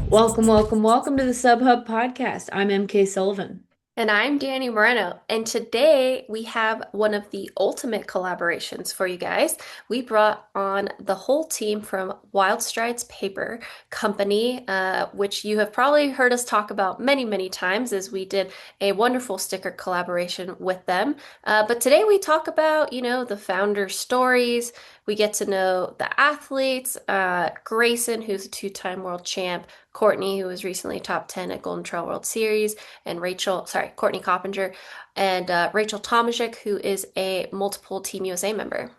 Welcome, welcome, welcome to the SubHub podcast. I'm MK Sullivan. And I'm Dani Moreno. And today we have one of the ultimate collaborations for you guys. We brought on the whole team from Wild Strides Paper Company, which you have probably heard us talk about many, many times as we did a wonderful sticker collaboration with them. But today we talk about, the founder stories. We get to know the athletes, Grayson, who's a two-time world champ, Courtney, who was recently top 10 at Golden Trail World Series, and Courtney Coppinger, and Rachel Tomajczyk, who is a multiple Team USA member.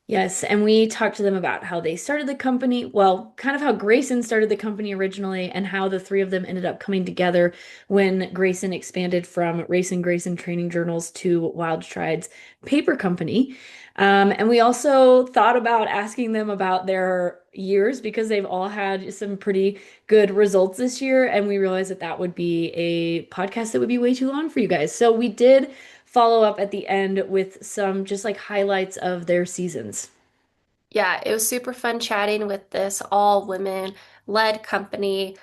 Yes, and we talked to them about how they started the company, well, kind of how Grayson started the company originally, and how the three of them ended up coming together when Grayson expanded from Race and Grayson Training Journals to Wild Strides Paper Company. And we also thought about asking them about their years because they've all had some pretty good results this year, and we realized that that would be a podcast that would be way too long for you guys. So we did follow up at the end with some just like highlights of their seasons. Yeah, it was super fun chatting with this all women led company.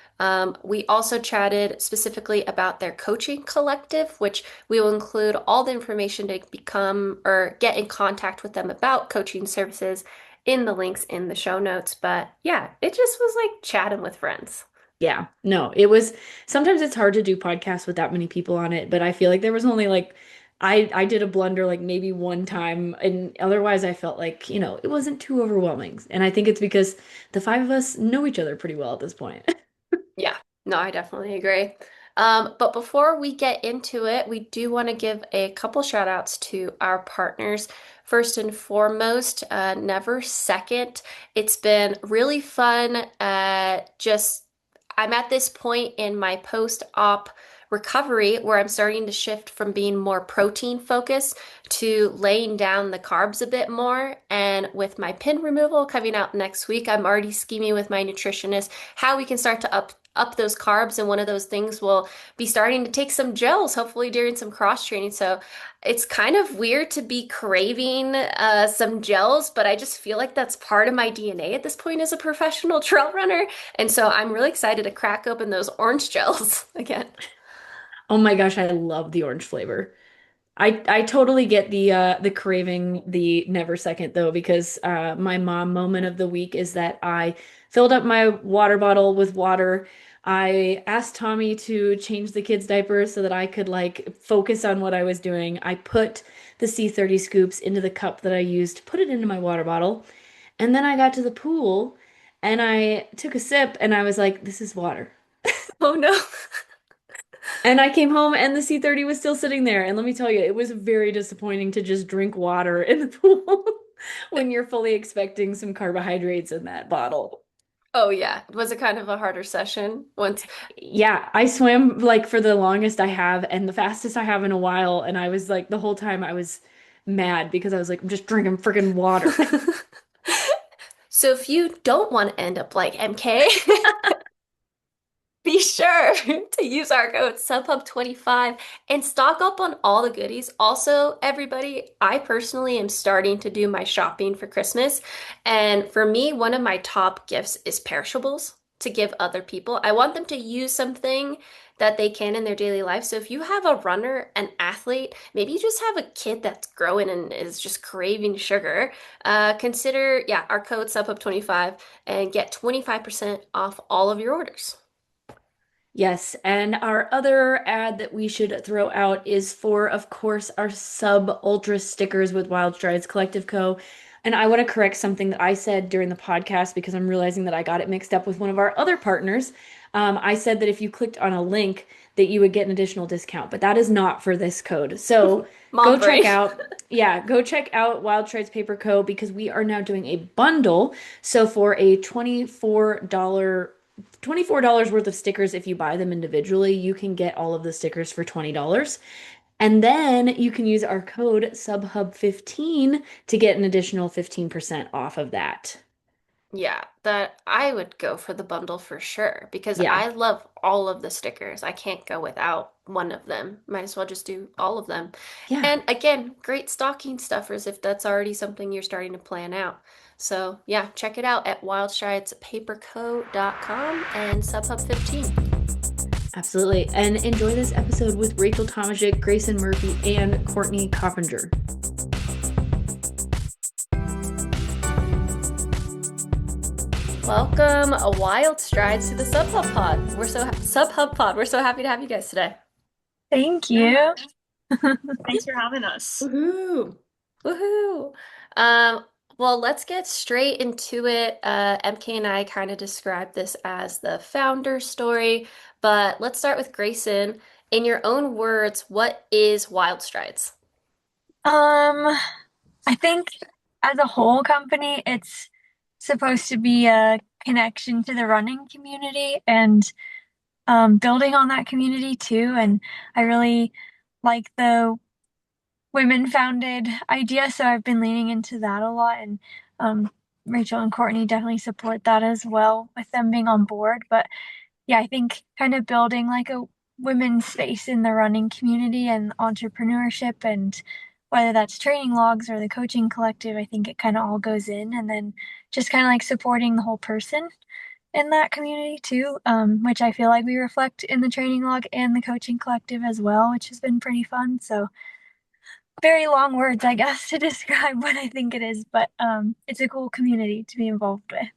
We also chatted specifically about their coaching collective, which we will include all the information to become or get in contact with them about coaching services in the links in the show notes. But yeah, it just was like chatting with friends. Yeah, no, it was sometimes it's hard to do podcasts with that many people on it, but I feel like there was only like I did a blunder like maybe one time, and otherwise I felt like, it wasn't too overwhelming. And I think it's because the five of us know each other pretty well at this point. Yeah, no, I definitely agree. But before we get into it, we do want to give a couple shout outs to our partners. First and foremost, Never Second. It's been really fun. I'm at this point in my post-op recovery where I'm starting to shift from being more protein focused to laying down the carbs a bit more. And with my pin removal coming out next week, I'm already scheming with my nutritionist how we can start to up those carbs, and one of those things will be starting to take some gels, hopefully during some cross training. So it's kind of weird to be craving some gels, but I just feel like that's part of my DNA at this point as a professional trail runner. And so I'm really excited to crack open those orange gels again. Oh my gosh, I love the orange flavor. I totally get the craving the never second though, because my mom moment of the week is that I filled up my water bottle with water. I asked Tommy to change the kids' diapers so that I could like focus on what I was doing. I put the C30 scoops into the cup that I used, put it into my water bottle, and then I got to the pool and I took a sip and I was like, this is water. Oh no. And I came home and the C30 was still sitting there. And let me tell you, it was very disappointing to just drink water in the pool when you're fully expecting some carbohydrates in that bottle. Oh yeah. Was it kind of a harder session once? Yeah, I swam like for the longest I have and the fastest I have in a while. And I was like, the whole time I was mad because I was like, I'm just drinking freaking water. So if you don't want to end up like MK, be sure to use our code SUBHUB25 and stock up on all the goodies. Also, everybody, I personally am starting to do my shopping for Christmas. And for me, one of my top gifts is perishables to give other people. I want them to use something that they can in their daily life. So if you have a runner, an athlete, maybe you just have a kid that's growing and is just craving sugar, consider, yeah, our code SUBHUB25 and get 25% off all of your orders. Yes, and our other ad that we should throw out is for, of course, our sub ultra stickers with Wild Strides Collective Co. And I want to correct something that I said during the podcast because I'm realizing that I got it mixed up with one of our other partners. I said that if you clicked on a link that you would get an additional discount, but that is not for this code. So Mom go check brain. out, yeah, go check out Wild Strides Paper Co. because we are now doing a bundle. So for a $24 worth of stickers if you buy them individually. You can get all of the stickers for $20. And then you can use our code SUBHUB15 to get an additional 15% off of that. Yeah, that I would go for the bundle for sure because Yeah. I love all of the stickers. I can't go without one of them. Might as well just do all of them. Yeah. And again, great stocking stuffers if that's already something you're starting to plan out. So, yeah, check it out at wildstridespaperco.com and Subhub 15. Absolutely. And enjoy this episode with Rachel Tomajczyk, Grayson Murphy, and Courtney Coppinger. Welcome, a Wild Strides to the Subhub Pod. Subhub Pod. We're so happy to have you guys today. Thank you. Thanks for having us. Woohoo! Woohoo! Well, let's get straight into it. MK and I kind of described this as the founder story, but let's start with Grayson. In your own words, what is Wild Strides? Um, I think as a whole company, it's supposed to be a connection to the running community and building on that community too. And I really like the women founded idea, so I've been leaning into that a lot. And um, Rachel and Courtney definitely support that as well with them being on board. But yeah, I think kind of building like a women's space in the running community and entrepreneurship, and whether that's training logs or the coaching collective, I think it kind of all goes in, and then just kind of like supporting the whole person in that community too, which I feel like we reflect in the training log and the coaching collective as well, which has been pretty fun. So very long words, I guess, to describe what I think it is, but it's a cool community to be involved with.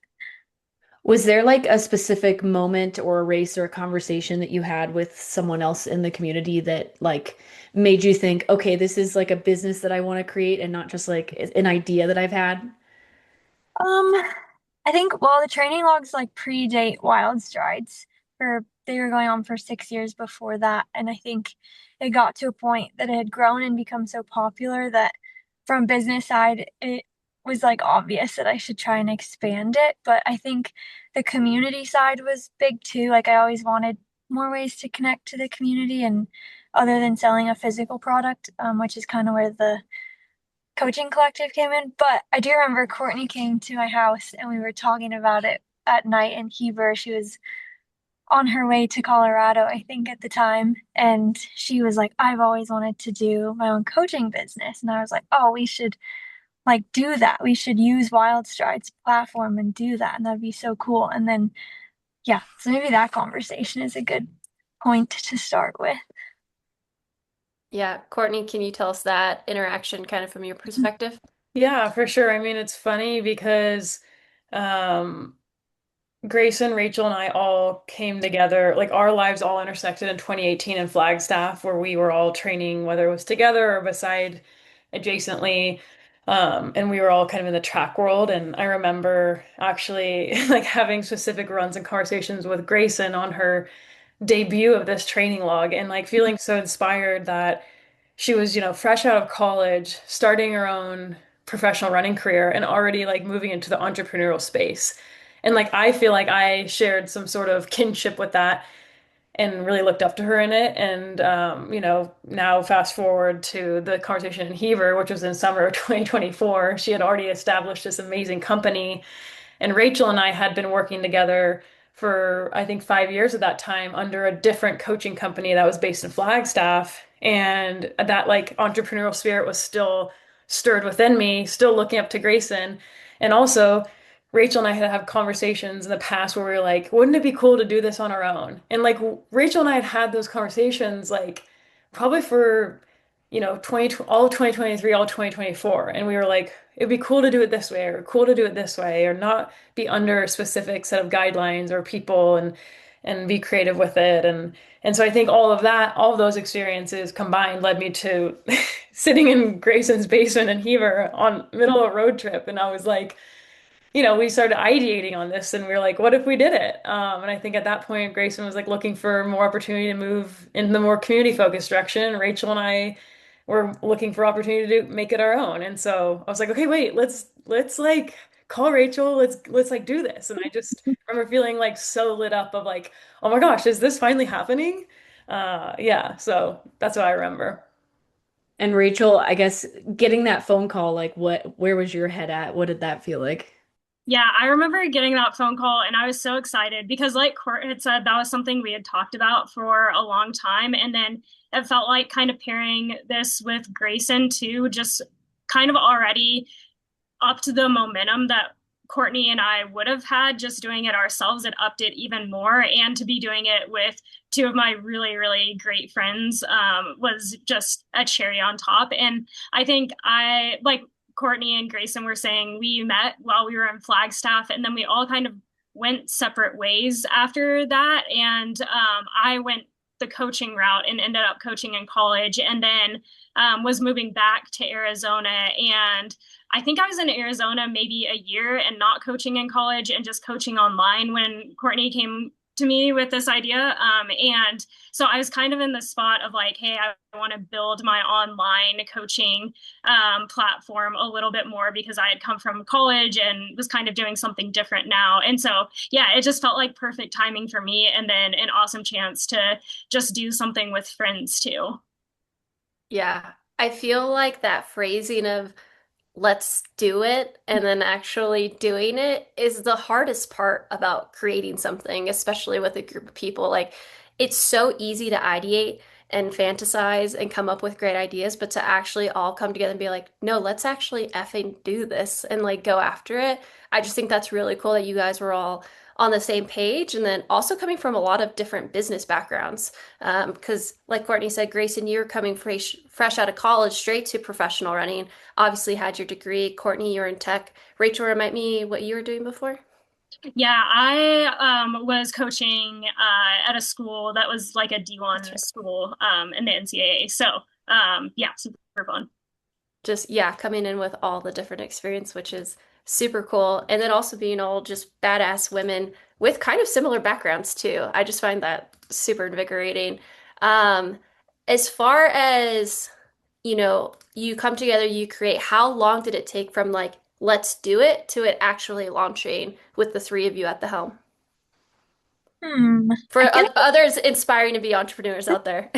Was there like a specific moment or a race or a conversation that you had with someone else in the community that like made you think, okay, this is like a business that I want to create and not just like an idea that I've had? Um, I think well, the training logs like predate Wild Strides. For they were going on for 6 years before that, and I think it got to a point that it had grown and become so popular that from business side, it was like obvious that I should try and expand it. But I think the community side was big too. Like I always wanted more ways to connect to the community and other than selling a physical product, which is kind of where the coaching collective came in. But I do remember Courtney came to my house and we were talking about it at night in Heber. She was on her way to Colorado, I think, at the time. And she was like, I've always wanted to do my own coaching business. And I was like, oh, we should like do that. We should use Wild Strides platform and do that. And that'd be so cool. And then, yeah, so maybe that conversation is a good point to start with. Yeah, Courtney, can you tell us that interaction kind of from your perspective? Yeah, for sure. I mean, it's funny because um, Grayson, Rachel, and I all came together, like our lives all intersected in 2018 in Flagstaff, where we were all training, whether it was together or beside adjacently. And we were all kind of in the track world. And I remember actually like having specific runs and conversations with Grayson on her debut of this training log and like feeling so inspired that she was, fresh out of college, starting her own professional running career and already like moving into the entrepreneurial space. And like I feel like I shared some sort of kinship with that and really looked up to her in it. And now fast forward to the conversation in Heber, which was in summer of 2024, she had already established this amazing company and Rachel and I had been working together for, I think, 5 years at that time under a different coaching company that was based in Flagstaff. And that like entrepreneurial spirit was still stirred within me, still looking up to Grayson. And also, Rachel and I had conversations in the past where we were like, wouldn't it be cool to do this on our own? And like Rachel and I had those conversations like probably for 20, all of 2023, all of 2024. And we were like, it'd be cool to do it this way, or cool to do it this way, or not be under a specific set of guidelines or people and be creative with it. And so I think all of that, all of those experiences combined led me to sitting in Grayson's basement in Heber on middle of a road trip. And I was like, we started ideating on this and we were like, what if we did it? And I think at that point, Grayson was like looking for more opportunity to move in the more community focused direction. Rachel and I were looking for opportunity to make it our own. And so I was like, okay, wait, let's like call Rachel. Let's like do this. And I just remember feeling like so lit up of like, oh my gosh, is this finally happening? Yeah, so that's what I remember. And Rachel, I guess getting that phone call, like where was your head at? What did that feel like? Yeah, I remember getting that phone call and I was so excited because, like Court had said, that was something we had talked about for a long time. And then it felt like kind of pairing this with Grayson too, just kind of already up to the momentum that Courtney and I would have had just doing it ourselves. It upped it even more. And to be doing it with two of my really, really great friends was just a cherry on top. And I think like Courtney and Grayson were saying, we met while we were in Flagstaff, and then we all kind of went separate ways after that. And I went the coaching route and ended up coaching in college, and then was moving back to Arizona. And I think I was in Arizona maybe a year and not coaching in college and just coaching online when Courtney came to me with this idea. And so I was kind of in the spot of like, hey, I want to build my online coaching platform a little bit more because I had come from college and was kind of doing something different now. And so, yeah, it just felt like perfect timing for me. And then an awesome chance to just do something with friends too. Yeah, I feel like that phrasing of let's do it and then actually doing it is the hardest part about creating something, especially with a group of people. Like, it's so easy to ideate and fantasize and come up with great ideas, but to actually all come together and be like, no, let's actually effing do this and like go after it. I just think that's really cool that you guys were all on the same page, and then also coming from a lot of different business backgrounds. Because, like Courtney said, Grayson, you're coming fresh out of college straight to professional running, obviously had your degree. Courtney, you're in tech. Rachel, remind me what you were doing before. Yeah, I was coaching at a school that was like a That's D1 right. school in the NCAA. So yeah, super fun. Just, yeah, coming in with all the different experience, which is super cool. And then also being all just badass women with kind of similar backgrounds too. I just find that super invigorating. Um, as far as, you come together, you create, how long did it take from like, let's do it to it actually launching with the three of you at the helm? For I feel like others inspiring to be entrepreneurs out there.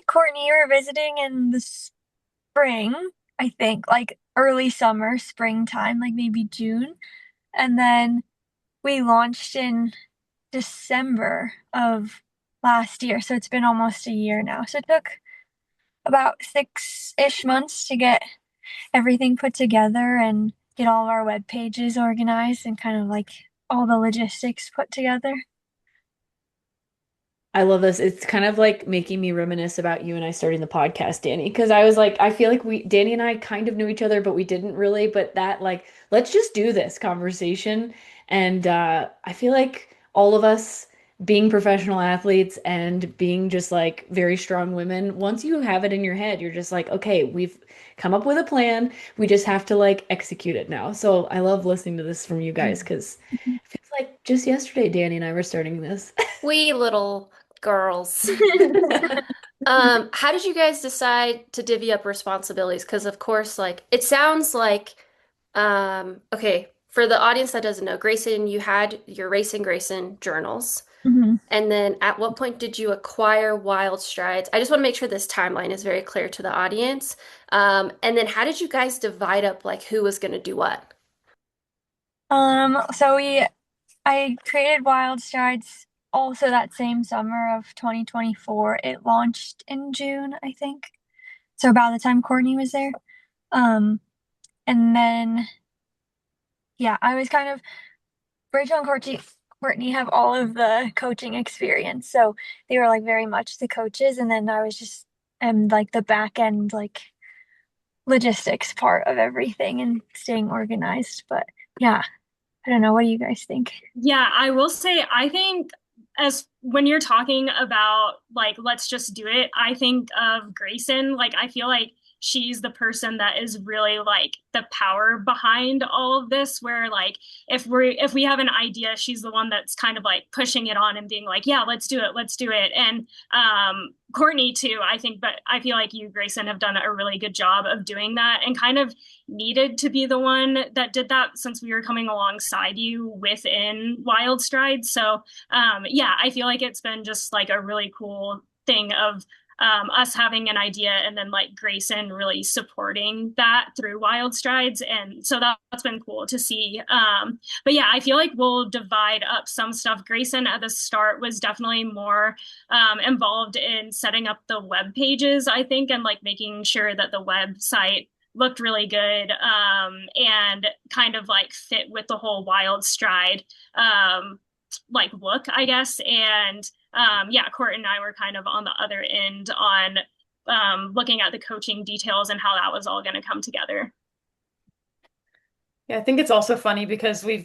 Courtney, you were visiting in the spring, I think, like early summer, springtime, like maybe June. And then we launched in December of last year. So it's been almost a year now. So it took about 6-ish months to get everything put together and get all of our web pages organized and kind of like all the logistics put together. I love this. It's kind of like making me reminisce about you and I starting the podcast, Dani, because I was like, I feel like Dani and I kind of knew each other, but we didn't really. But that, like, let's just do this conversation. And I feel like all of us being professional athletes and being just like very strong women, once you have it in your head, you're just like, okay, we've come up with a plan. We just have to like execute it now. So I love listening to this from you guys because it feels like just yesterday, Dani and I were starting this. We little girls. How did you guys decide to divvy up responsibilities? Because of course, like it sounds like, okay, for the audience that doesn't know, Grayson, you had your Racing Grayson journals. Mhm. And then at what point did you acquire Wild Strides? I just want to make sure this timeline is very clear to the audience. And then how did you guys divide up like who was going to do what? So I created Wild Strides also that same summer of 2024. It launched in June, I think. So about the time Courtney was there. Um, and then yeah, I was kind of Rachel and Courtney have all of the coaching experience. So they were like very much the coaches, and then I was just like the back end like logistics part of everything and staying organized. But yeah, I don't know. What do you guys think? Yeah, I will say, I think as when you're talking about like, let's just do it, I think of Grayson. Like, I feel like she's the person that is really like the power behind all of this, where like if we have an idea, she's the one that's kind of like pushing it on and being like, yeah, let's do it. And Courtney too, I think, but I feel like you, Grayson, have done a really good job of doing that and kind of needed to be the one that did that since we were coming alongside you within Wild Stride. So yeah, I feel like it's been just like a really cool thing of us having an idea and then like Grayson really supporting that through Wild Strides. And so that's been cool to see. But yeah, I feel like we'll divide up some stuff. Grayson at the start was definitely more involved in setting up the web pages, I think, and like making sure that the website looked really good and kind of like fit with the whole Wild Stride like look, I guess. And yeah, Court and I were kind of on the other end on looking at the coaching details and how that was all going to come together. Yeah, I think it's also funny because I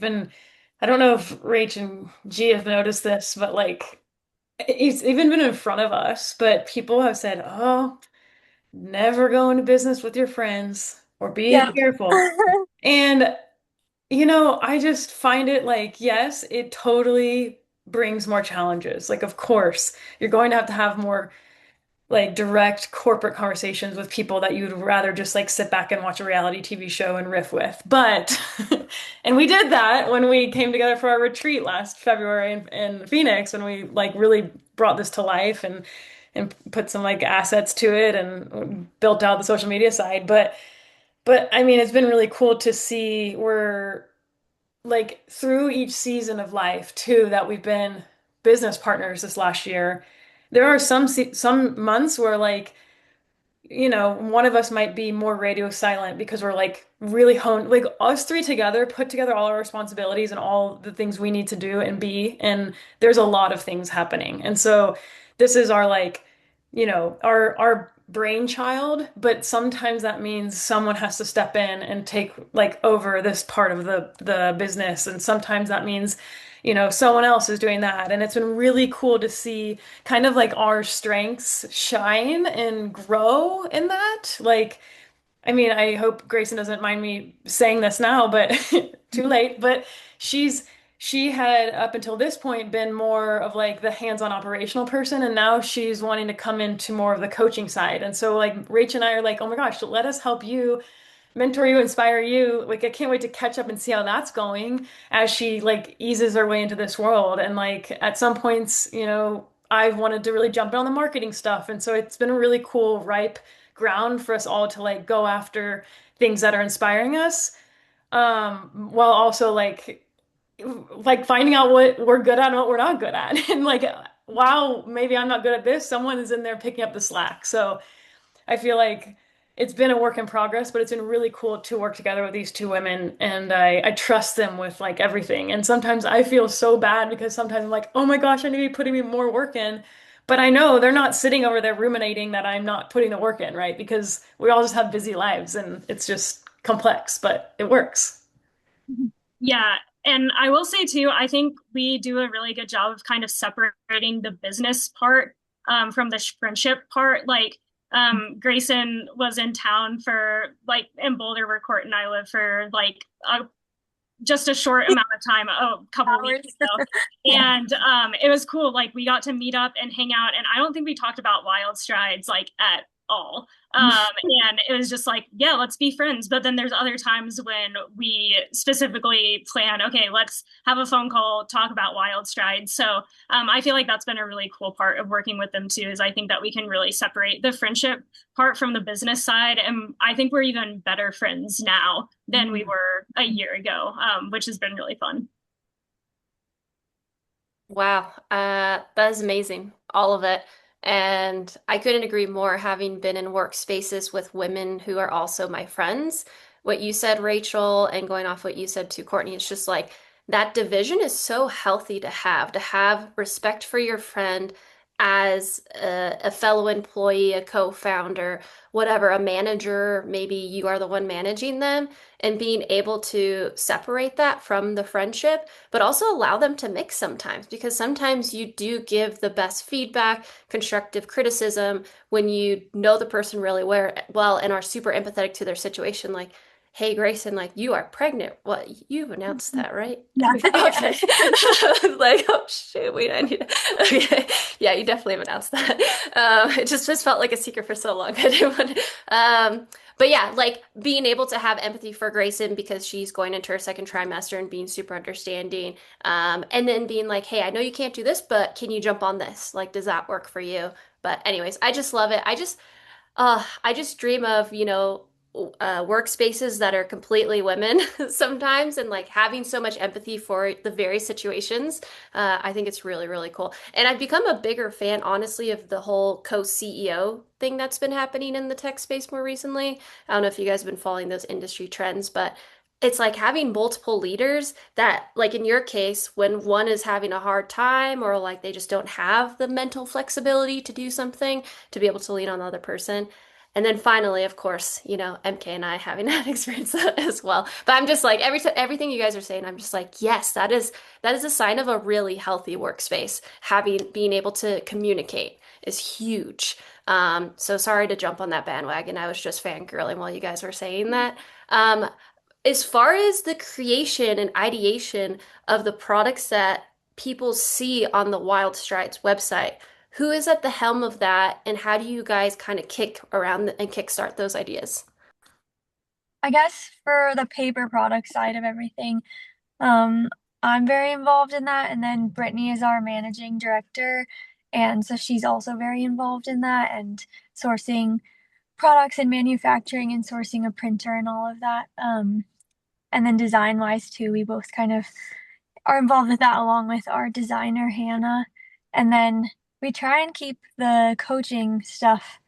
don't know if Rach and G have noticed this, but like it's even been in front of us, but people have said, oh, never go into business with your friends or be Yeah. careful. And, I just find it like, yes, it totally brings more challenges. Like, of course, you're going to have more like direct corporate conversations with people that you'd rather just like sit back and watch a reality TV show and riff with. But, and we did that when we came together for our retreat last February in Phoenix, when we like really brought this to life and put some like assets to it and built out the social media side. But I mean, it's been really cool to see we're like through each season of life too that we've been business partners this last year. There are some months where like one of us might be more radio silent because we're like really honed, like us three together, put together all our responsibilities and all the things we need to do and be, and there's a lot of things happening. And so this is our like, our brainchild, but sometimes that means someone has to step in and take like over this part of the business. And sometimes that means someone else is doing that. And it's been really cool to see kind of like our strengths shine and grow in that. Like, I mean, I hope Grayson doesn't mind me saying this now, but too late. But she had up until this point been more of like the hands-on operational person, and now she's wanting to come into more of the coaching side. And so like Rach and I are like, oh my gosh, let us help you mentor you, inspire you. Like I can't wait to catch up and see how that's going as she like eases her way into this world. And like at some points, I've wanted to really jump in on the marketing stuff. And so it's been a really cool, ripe ground for us all to like go after things that are inspiring us. While also like finding out what we're good at and what we're not good at. And like, wow, maybe I'm not good at this. Someone is in there picking up the slack. So I feel like it's been a work in progress, but it's been really cool to work together with these two women, and I trust them with like everything. And sometimes I feel so bad because sometimes I'm like, oh my gosh, I need to be putting me more work in. But I know they're not sitting over there ruminating that I'm not putting the work in, right? Because we all just have busy lives and it's just complex, but it works. Yeah. And I will say too, I think we do a really good job of kind of separating the business part from the friendship part. Like, Grayson was in town for like in Boulder, where Court and I live, for like just a short amount of time, a couple weeks ago. And it was cool. Like we got to meet up and hang out. And I don't think we talked about Wild Strides like at all. And it was just like, yeah, let's be friends. But then there's other times when we specifically plan, okay, let's have a phone call, talk about Wild Strides. So I feel like that's been a really cool part of working with them too, is I think that we can really separate the friendship part from the business side. And I think we're even better friends now than we were a year ago, which has been really fun. Wow, that is amazing, all of it. And I couldn't agree more, having been in workspaces with women who are also my friends. What you said, Rachel, and going off what you said to Courtney, it's just like that division is so healthy to have respect for your friend as a fellow employee, a co-founder, whatever, a manager, maybe you are the one managing them, and being able to separate that from the friendship, but also allow them to mix sometimes, because sometimes you do give the best feedback, constructive criticism when you know the person really well and are super empathetic to their situation. Like, hey, Grayson, like you are pregnant. Well, you've announced that, right? Yeah. Okay. I was like, oh shoot, I need to. Okay. Yeah, you definitely have announced that. It just felt like a secret for so long. I didn't want to, but yeah, like being able to have empathy for Grayson because she's going into her second trimester and being super understanding. And then being like, hey, I know you can't do this, but can you jump on this? Like, does that work for you? But anyways, I just love it. I just dream of, workspaces that are completely women sometimes and like having so much empathy for the very situations. I think it's really, really cool. And I've become a bigger fan, honestly, of the whole co-CEO thing that's been happening in the tech space more recently. I don't know if you guys have been following those industry trends, but it's like having multiple leaders that, like in your case, when one is having a hard time or like they just don't have the mental flexibility to do something, to be able to lean on the other person. And then finally, of course, EmKay and I having that experience as well. But I'm just like everything you guys are saying, I'm just like, yes, that is a sign of a really healthy workspace. Having being able to communicate is huge. So sorry to jump on that bandwagon. I was just fangirling while you guys were saying that. Um, as far as the creation and ideation of the products that people see on the Wild Strides website, who is at the helm of that, and how do you guys kind of kick around and kickstart those ideas? I guess for the paper product side of everything, um, I'm very involved in that. And then Brittany is our managing director. And so she's also very involved in that and sourcing products and manufacturing and sourcing a printer and all of that. And then design wise too, we both kind of are involved with that along with our designer, Hannah. And then we try and keep the coaching stuff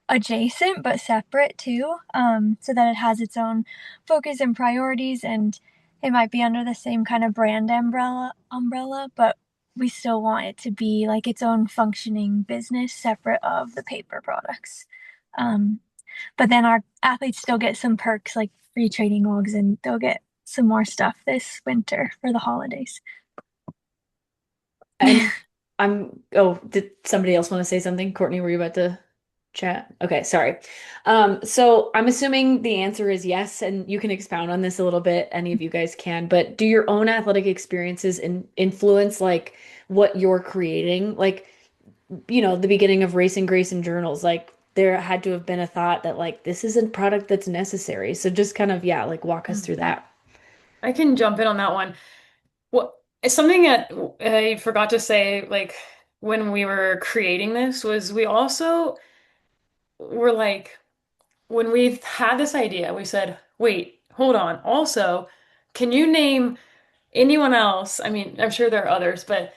adjacent but separate too, so that it has its own focus and priorities, and it might be under the same kind of brand umbrella, but we still want it to be like its own functioning business separate of the paper products. Um, but then our athletes still get some perks like free training logs, and they'll get some more stuff this winter for the holidays. And oh, did somebody else want to say something? Courtney, were you about to chat? Okay, sorry. So I'm assuming the answer is yes, and you can expound on this a little bit, any of you guys can, but do your own athletic experiences influence like what you're creating? Like, the beginning of Racing Grayson journals, like there had to have been a thought that like this is a product that's necessary. So just kind of, yeah, like walk us through that. I can jump in on that one. Well, it's something that I forgot to say, like when we were creating this, was we also were like, when we had this idea, we said, wait, hold on. Also, can you name anyone else? I mean, I'm sure there are others, but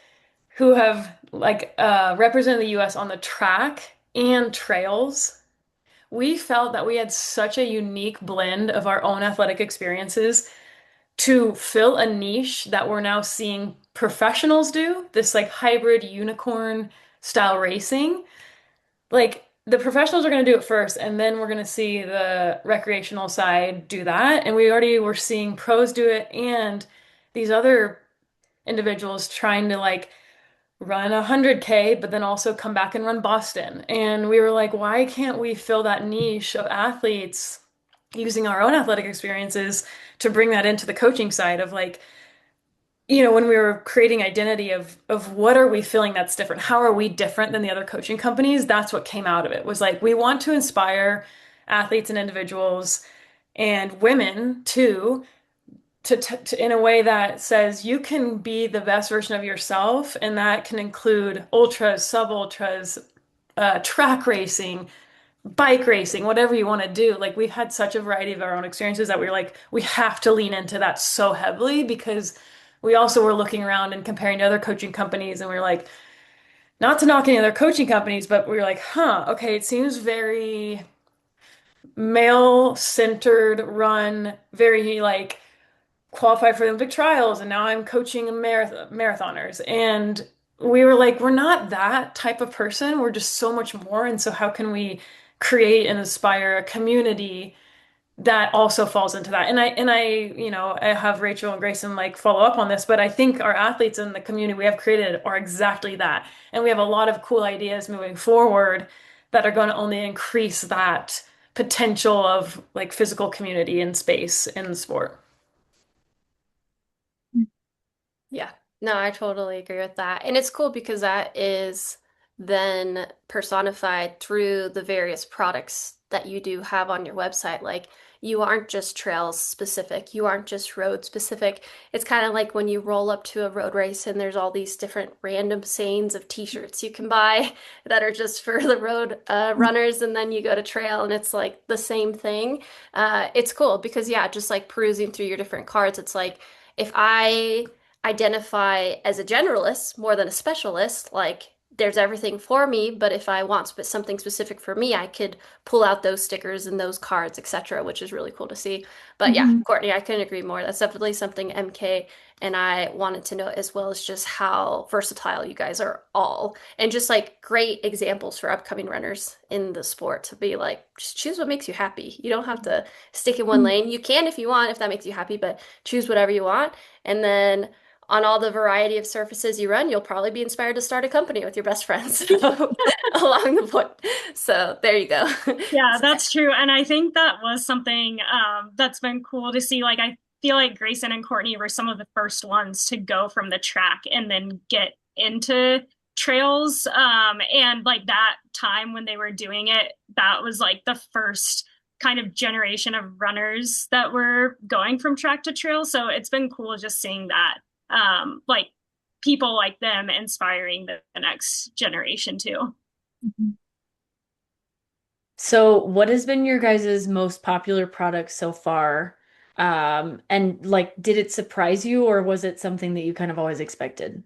who have like represented the US on the track and trails. We felt that we had such a unique blend of our own athletic experiences to fill a niche that we're now seeing professionals do, this like hybrid unicorn style racing. Like the professionals are going to do it first, and then we're going to see the recreational side do that. And we already were seeing pros do it, and these other individuals trying to like run 100K, but then also come back and run Boston. And we were like, why can't we fill that niche of athletes using our own athletic experiences to bring that into the coaching side of like, when we were creating identity of what are we feeling that's different? How are we different than the other coaching companies? That's what came out of it was like we want to inspire athletes and individuals and women too to in a way that says you can be the best version of yourself, and that can include ultras, sub ultras, track racing, bike racing, whatever you want to do. Like we've had such a variety of our own experiences that we are like, we have to lean into that so heavily because we also were looking around and comparing to other coaching companies, and we are like, not to knock any other coaching companies, but we were like, huh, okay, it seems very male-centered, run, very like qualified for the Olympic trials, and now I'm coaching marathoners. And we were like, we're not that type of person. We're just so much more. And so how can we create and inspire a community that also falls into that? And I have Rachel and Grayson like follow up on this, but I think our athletes in the community we have created are exactly that. And we have a lot of cool ideas moving forward that are going to only increase that potential of like physical community and space in the sport. Yeah, no, I totally agree with that. And it's cool because that is then personified through the various products that you do have on your website. Like you aren't just trails specific, you aren't just road specific. It's kind of like when you roll up to a road race and there's all these different random sayings of t-shirts you can buy that are just for the road runners, and then you go to trail and it's like the same thing. It's cool because yeah, just like perusing through your different cards, it's like if I identify as a generalist more than a specialist, like there's everything for me, but if I want something specific for me, I could pull out those stickers and those cards, etc., which is really cool to see. But yeah, Hmm. Courtney, I couldn't agree more. That's definitely something MK and I wanted to know, as well as just how versatile you guys are all, and just like great examples for upcoming runners in the sport to be like, just choose what makes you happy. You don't have to stick in one lane. You can if you want, if that makes you happy, but choose whatever you want. And then on all the variety of surfaces you run, you'll probably be inspired to start a company with your best friends along the point. So there you go. Yeah, that's true. And I think that was something that's been cool to see. Like, I feel like Grayson and Courtney were some of the first ones to go from the track and then get into trails. And like that time when they were doing it, that was like the first kind of generation of runners that were going from track to trail. So it's been cool just seeing that, like people like them inspiring the next generation too. Hmm. So, what has been your guys' most popular product so far? And like, did it surprise you, or was it something that you kind of always expected?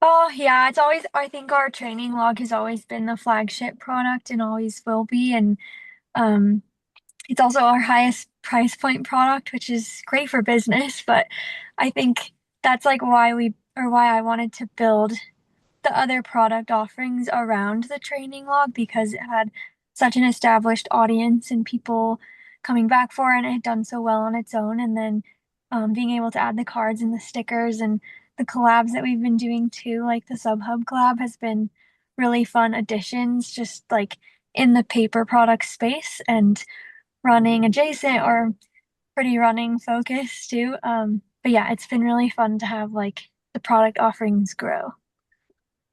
Oh, yeah, it's always, I think our training log has always been the flagship product and always will be. And um, it's also our highest price point product, which is great for business. But I think that's like why I wanted to build the other product offerings around the training log because it had such an established audience and people coming back for it, and it had done so well on its own. And then being able to add the cards and the stickers and the collabs that we've been doing too, like the SubHub collab, has been really fun additions, just like in the paper product space and running adjacent or pretty running focus too. But yeah, it's been really fun to have like the product offerings grow.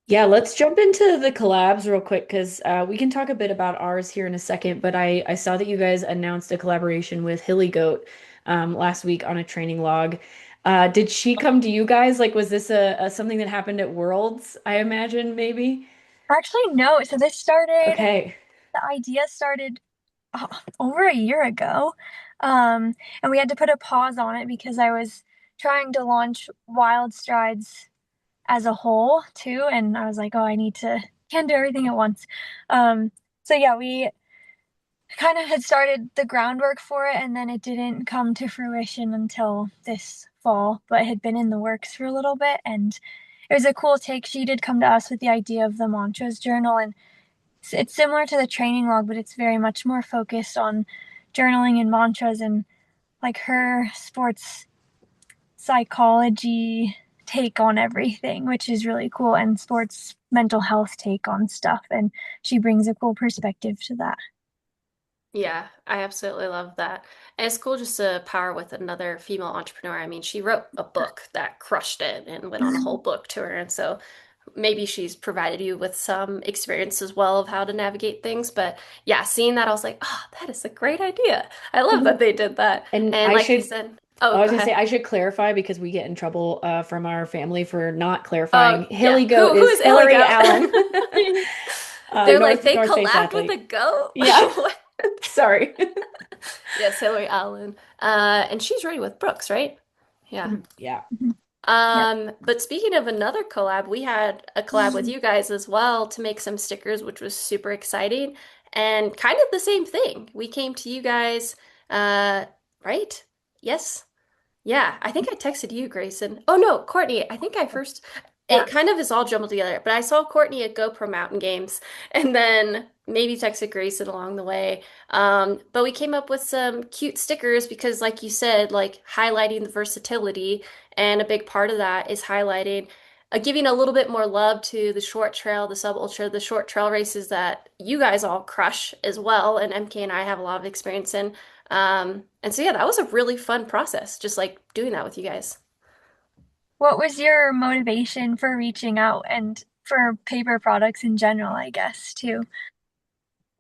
Yeah, let's jump into the collabs real quick because we can talk a bit about ours here in a second. But I saw that you guys announced a collaboration with Hilly Goat last week on a training log. Did she come to you guys? Like, was this a something that happened at Worlds? I imagine maybe. Actually, no. So Okay. the idea started over a year ago. And we had to put a pause on it because I was trying to launch Wild Strides as a whole too. And I was like, oh, can't do everything at once. So yeah, we kind of had started the groundwork for it, and then it didn't come to fruition until this fall, but it had been in the works for a little bit. And it was a cool take. She did come to us with the idea of the mantras journal, and it's similar to the training log, but it's very much more focused on journaling and mantras and like her sports psychology take on everything, which is really cool, and sports mental health take on stuff. And she brings a cool perspective to that. Yeah, I absolutely love that. And it's cool just to power with another female entrepreneur. I mean, she wrote a book that crushed it and went on a whole book tour. And so maybe she's provided you with some experience as well of how to navigate things. But yeah, seeing that, I was like, oh, that is a great idea. I love that they did that. And And I like you should, said, I oh, was go gonna say ahead. I should clarify because we get in trouble from our family for not Oh, clarifying. yeah. Hilly Goat Who is is Illy Hillary Goat? Allen, They're like, North they North Face collabed with a athlete. goat? Yeah, sorry. Yes, Hillary Allen. And she's ready with Brooks, right? Yeah. Yeah. Yep. But speaking of another collab, we had a collab with you guys as well to make some stickers, which was super exciting and kind of the same thing. We came to you guys, uh, right? Yes. Yeah, I think I texted you, Grayson. Oh no, Courtney. I think I first. Yeah. It kind of is all jumbled together, but I saw Courtney at GoPro Mountain Games, and then maybe texted Grayson along the way. But we came up with some cute stickers because, like you said, like highlighting the versatility, and a big part of that is highlighting, giving a little bit more love to the short trail, the sub ultra, the short trail races that you guys all crush as well, and MK and I have a lot of experience in. And so yeah, that was a really fun process, just like doing that with you guys. What was your motivation for reaching out and for paper products in general, I guess, too?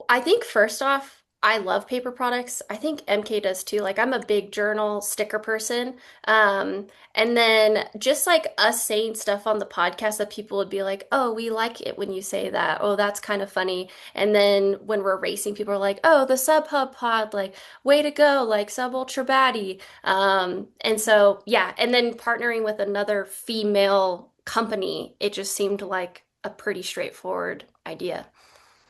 I think first off, I love paper products. I think EmKay does too. Like I'm a big journal sticker person. And then just like us saying stuff on the podcast that people would be like, "Oh, we like it when you say that. Oh, that's kind of funny." And then when we're racing, people are like, "Oh, the Sub Hub pod, like way to go, like Sub Ultra Baddie." And so yeah, and then partnering with another female company, it just seemed like a pretty straightforward idea.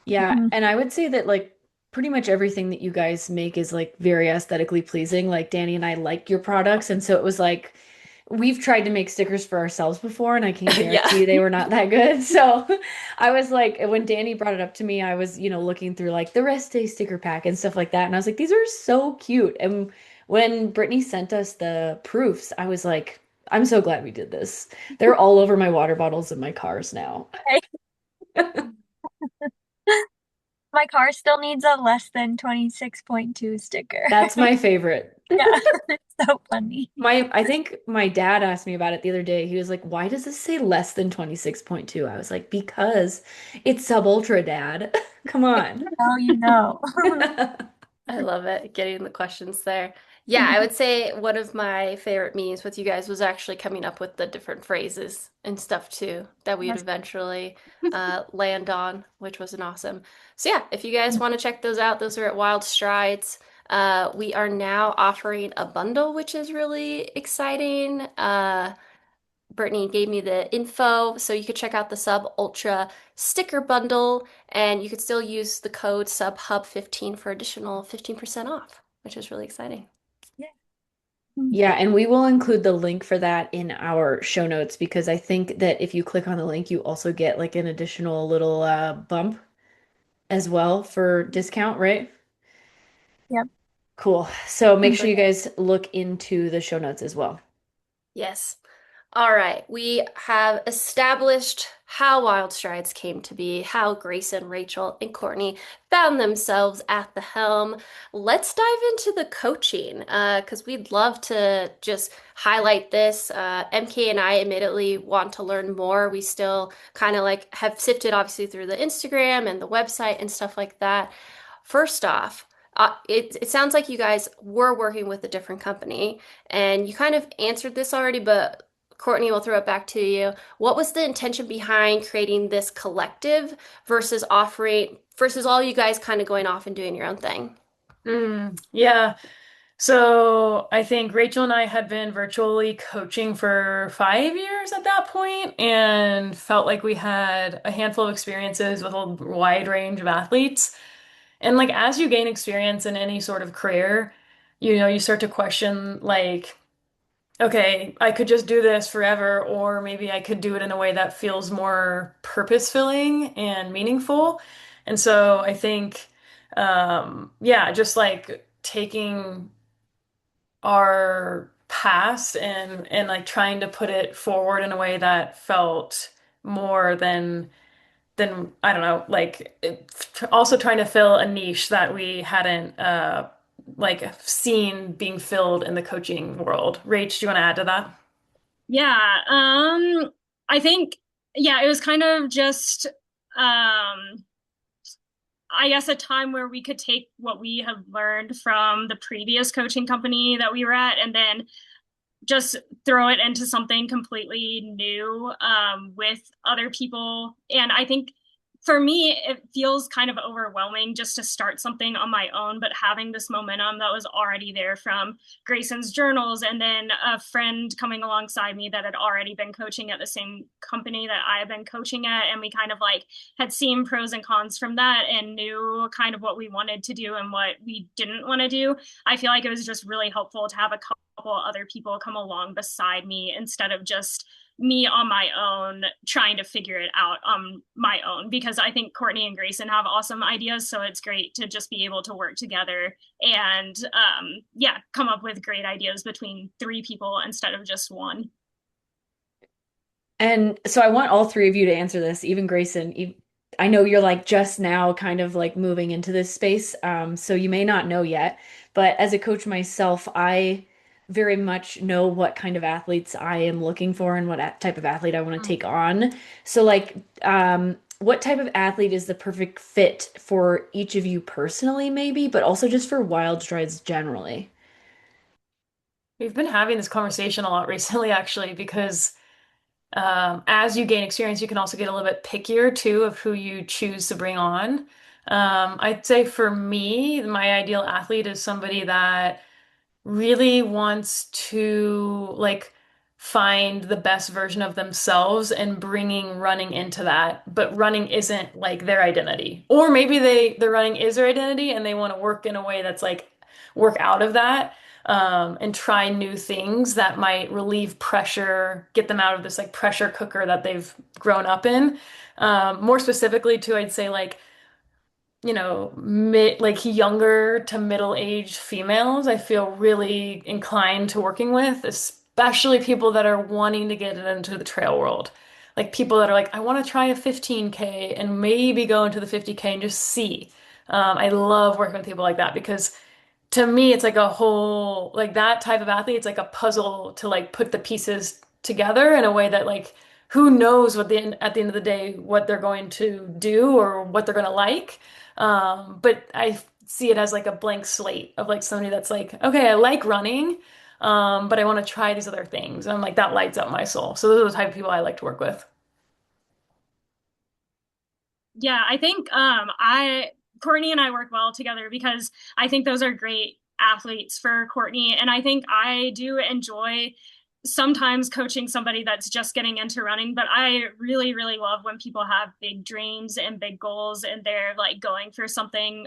Yeah, Mhm. and I would say that like pretty much everything that you guys make is like very aesthetically pleasing. Like Dani and I like your products, and so it was like we've tried to make stickers for ourselves before, and I can Yeah. guarantee you they were not that good. So I was like, when Dani brought it up to me, I was, looking through like the rest day sticker pack and stuff like that, and I was like, these are so cute. And when Brittany sent us the proofs, I was like, I'm so glad we did this. They're all over my water bottles in my cars now. My car still needs a less than 26.2 sticker. That's my favorite. Yeah, it's so funny. I think my dad asked me about it the other day. He was like, "Why does this say less than 26.2?" I was like, "Because it's sub ultra, Dad. Come on." Oh, you know. I love it, getting the questions there. Yeah, I would say one of my favorite memes with you guys was actually coming up with the different phrases and stuff too that we'd Yes. eventually land on, which was an awesome. So yeah, if you guys want to check those out, those are at Wild Strides. We are now offering a bundle, which is really exciting. Brittany gave me the info, so you could check out the Sub Ultra sticker bundle, and you could still use the code SUBHUB15 for additional 15% off, which is really exciting. Yeah. Yeah, and we will include the link for that in our show notes because I think that if you click on the link, you also get like an additional little bump as well for discount, right? Yep. Cool. So make sure you Brilliant. guys look into the show notes as well. Yes. All right, we have established how Wild Strides came to be, how Grayson, Rachel, and Courtney found themselves at the helm. Let's dive into the coaching because we'd love to just highlight this. MK and I admittedly want to learn more. We still kind of like have sifted obviously through the Instagram and the website and stuff like that. First off, it sounds like you guys were working with a different company, and you kind of answered this already, but Courtney, we'll throw it back to you. What was the intention behind creating this collective versus all you guys kind of going off and doing your own thing? Yeah. So I think Rachel and I had been virtually coaching for 5 years at that point and felt like we had a handful of experiences with a wide range of athletes. And like as you gain experience in any sort of career, you start to question like, okay, I could just do this forever, or maybe I could do it in a way that feels more purpose-filling and meaningful. And so I think, yeah, just like taking our past and like trying to put it forward in a way that felt more than I don't know, like also trying to fill a niche that we hadn't like seen being filled in the coaching world. Rach, do you want to add to that? Yeah, I think yeah, it was kind of just I guess a time where we could take what we have learned from the previous coaching company that we were at and then just throw it into something completely new with other people. And I think for me, it feels kind of overwhelming just to start something on my own, but having this momentum that was already there from Grayson's journals and then a friend coming alongside me that had already been coaching at the same company that I had been coaching at. And we kind of like had seen pros and cons from that and knew kind of what we wanted to do and what we didn't want to do. I feel like it was just really helpful to have a couple other people come along beside me instead of just me on my own trying to figure it out on my own because I think Courtney and Grayson have awesome ideas. So it's great to just be able to work together and yeah, come up with great ideas between three people instead of just one. And so I want all three of you to answer this, even Grayson. I know you're like just now kind of like moving into this space, so you may not know yet. But as a coach myself, I very much know what kind of athletes I am looking for and what type of athlete I want to take on. So like, what type of athlete is the perfect fit for each of you personally, maybe, but also just for Wild Strides generally? We've been having this conversation a lot recently, actually, because as you gain experience, you can also get a little bit pickier too of who you choose to bring on. I'd say for me, my ideal athlete is somebody that really wants to like find the best version of themselves and bringing running into that, but running isn't like their identity. Or maybe their running is their identity and they want to work in a way that's like work out of that, and try new things that might relieve pressure, get them out of this like pressure cooker that they've grown up in. More specifically too, I'd say like like younger to middle-aged females, I feel really inclined to working with, especially people that are wanting to get into the trail world. Like people that are like, I want to try a 15K and maybe go into the 50K and just see. I love working with people like that because to me, it's like a whole, like that type of athlete, it's like a puzzle to like put the pieces together in a way that like, who knows at the end of the day, what they're going to do or what they're going to like. But I see it as like a blank slate of like somebody that's like, okay, I like running, but I want to try these other things. And I'm like, that lights up my soul. So those are the type of people I like to work with. Yeah, I think I Courtney and I work well together because I think those are great athletes for Courtney, and I think I do enjoy sometimes coaching somebody that's just getting into running, but I really, really love when people have big dreams and big goals and they're like going for something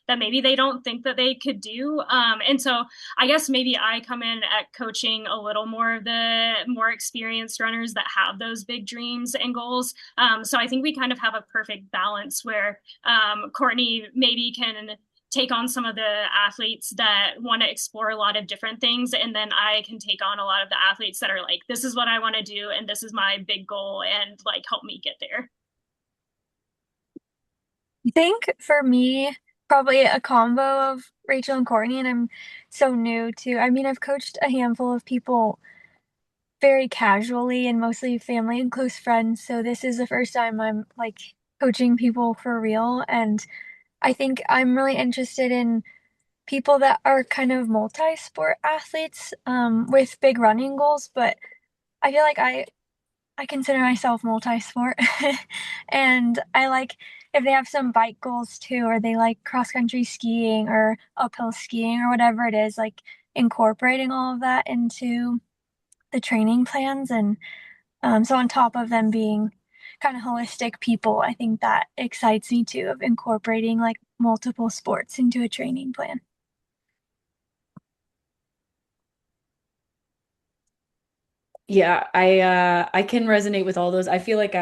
that maybe they don't think that they could do. And so I guess maybe I come in at coaching a little more of the more experienced runners that have those big dreams and goals. So I think we kind of have a perfect balance where Courtney maybe can take on some of the athletes that want to explore a lot of different things. And then I can take on a lot of the athletes that are like, this is what I want to do. And this is my big goal and like help me get there. I think for me, probably a combo of Rachel and Courtney, and I'm so new to, I mean, I've coached a handful of people very casually and mostly family and close friends. So this is the first time I'm like coaching people for real. And I think I'm really interested in people that are kind of multi-sport athletes with big running goals, but I feel like I consider myself multi-sport. And I like if they have some bike goals too, or they like cross-country skiing or uphill skiing or whatever it is, like incorporating all of that into the training plans. And so on top of them being kind of holistic people, I think that excites me too, of incorporating like multiple sports into a training plan. Yeah, I can resonate with all those. I feel like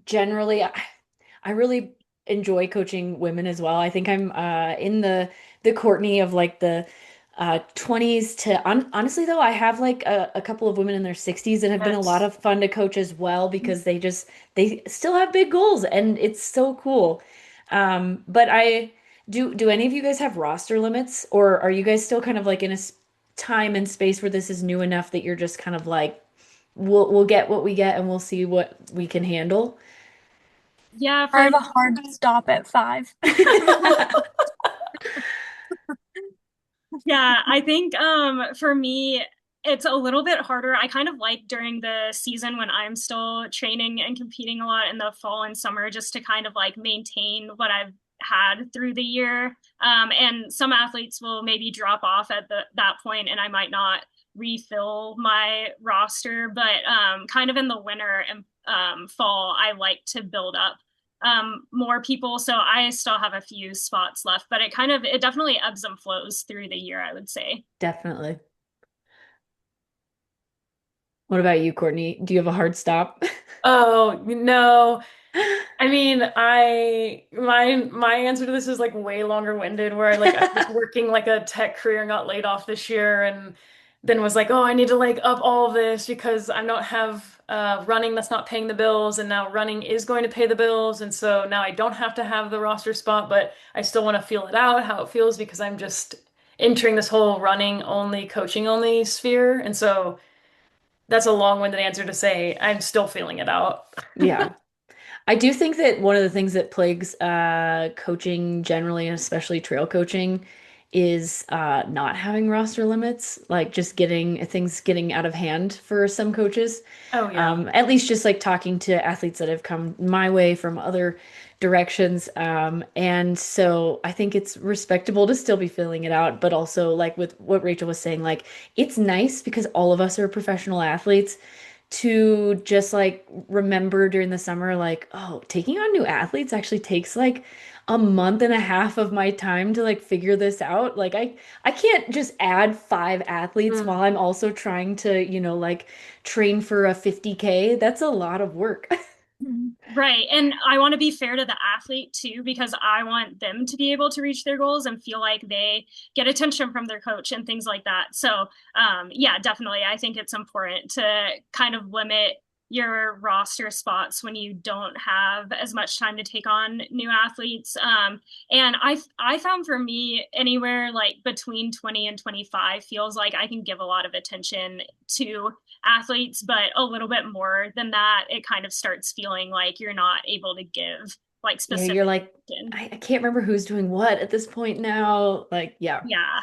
generally I really enjoy coaching women as well. I think I'm in the Courtney of like the 20s to honestly though, I have like a couple of women in their 60s that have been a lot Yes. of fun to coach as well because they still have big goals and it's so cool. But I do any of you guys have roster limits or are you guys still kind of like in a time and space where this is new enough that you're just kind of like we'll get what we get and we'll see what we can handle? Yeah, I for have a hard stop at 5. yeah, I think for me it's a little bit harder. I kind of like during the season when I'm still training and competing a lot in the fall and summer just to kind of like maintain what I've had through the year. And some athletes will maybe drop off at that point and I might not refill my roster, but kind of in the winter and fall, I like to build up more people. So I still have a few spots left, but it definitely ebbs and flows through the year, I would say. Definitely. What about you, Courtney? Do you have a hard stop? Oh, no. I mean, my answer to this is like way longer winded where I was working like a tech career and got laid off this year and then was like, oh, I need to like up all of this because I don't have running that's not paying the bills and now running is going to pay the bills and so now I don't have to have the roster spot, but I still want to feel it out how it feels because I'm just entering this whole running only, coaching only sphere. And so that's a long-winded answer to say I'm still feeling it out. Yeah. I do think that one of the things that plagues coaching generally, and especially trail coaching, is not having roster limits, like just getting things getting out of hand for some coaches. Oh yeah. At least just like talking to athletes that have come my way from other directions. And so I think it's respectable to still be filling it out, but also like with what Rachel was saying, like it's nice because all of us are professional athletes to just like remember during the summer, like, oh, taking on new athletes actually takes like a month and a half of my time to like figure this out. Like I can't just add 5 athletes while I'm also trying to, like train for a 50K. That's a lot of work. Mhm. Right. And I want to be fair to the athlete too, because I want them to be able to reach their goals and feel like they get attention from their coach and things like that. So, yeah, definitely. I think it's important to kind of limit your roster spots when you don't have as much time to take on new athletes. And I found for me anywhere like between 20 and 25 feels like I can give a lot of attention to athletes, but a little bit more than that, it kind of starts feeling like you're not able to give like Yeah, you're specific like, attention. I can't remember who's doing what at this point now. Like, yeah. Yeah,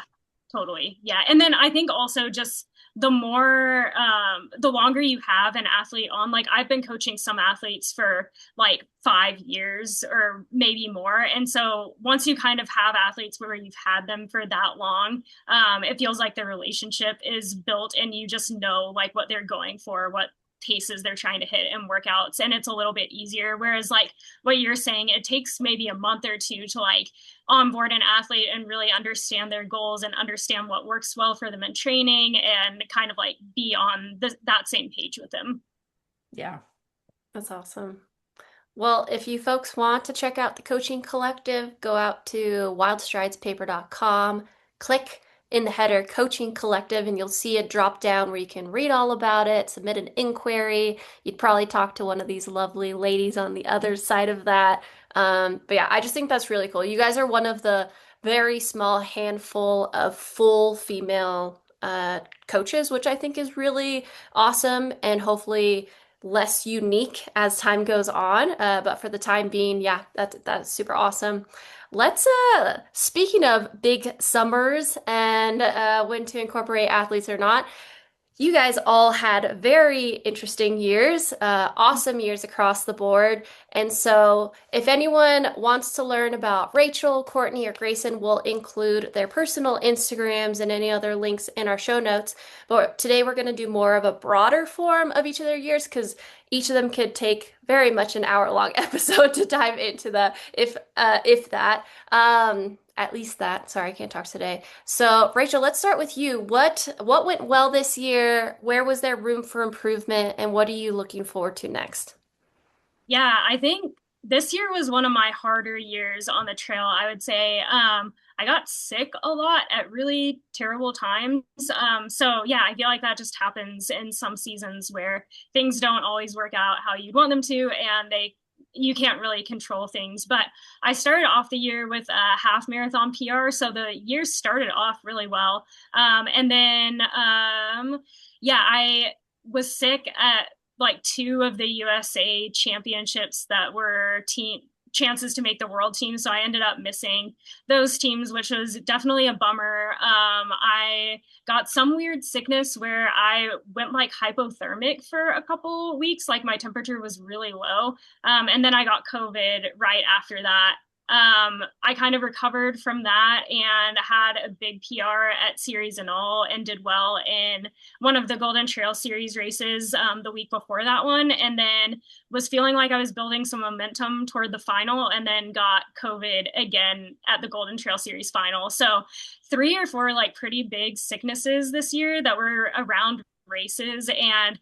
totally. Yeah. And then I think also just the more, the longer you have an athlete on, like I've been coaching some athletes for like 5 years or maybe more. And so once you kind of have athletes where you've had them for that long, it feels like the relationship is built and you just know like what they're going for, what paces they're trying to hit and workouts. And it's a little bit easier. Whereas like what you're saying, it takes maybe a month or two to like onboard an athlete and really understand their goals and understand what works well for them in training and kind of like be on that same page with them. Yeah. That's awesome. Well, if you folks want to check out the Coaching Collective, go out to wildstridespaper.com, click in the header Coaching Collective, and you'll see a drop down where you can read all about it, submit an inquiry. You'd probably talk to one of these lovely ladies on the other side of that. But yeah, I just think that's really cool. You guys are one of the very small handful of full female coaches, which I think is really awesome and hopefully less unique as time goes on. But for the time being, yeah, that's super awesome. Let's speaking of big summers and when to incorporate athletes or not, you guys all had very interesting years, awesome years across the board. And so, if anyone wants to learn about Rachel, Courtney, or Grayson, we'll include their personal Instagrams and any other links in our show notes. But today, we're going to do more of a broader form of each of their years because each of them could take very much an hour-long episode to dive into the if that. At least that. Sorry, I can't talk today. So, Rachel, let's start with you. What went well this year? Where was there room for improvement? And what are you looking forward to next? Yeah, I think this year was one of my harder years on the trail, I would say. I got sick a lot at really terrible times. So yeah, I feel like that just happens in some seasons where things don't always work out how you'd want them to, and you can't really control things. But I started off the year with a half marathon PR, so the year started off really well. And then yeah, I was sick at like 2 of the USA championships that were team chances to make the world team. So I ended up missing those teams, which was definitely a bummer. I got some weird sickness where I went like hypothermic for a couple weeks, like my temperature was really low. And then I got COVID right after that. I kind of recovered from that and had a big PR at Series and All and did well in one of the Golden Trail Series races the week before that one. And then was feeling like I was building some momentum toward the final and then got COVID again at the Golden Trail Series final. So 3 or 4 like pretty big sicknesses this year that were around races and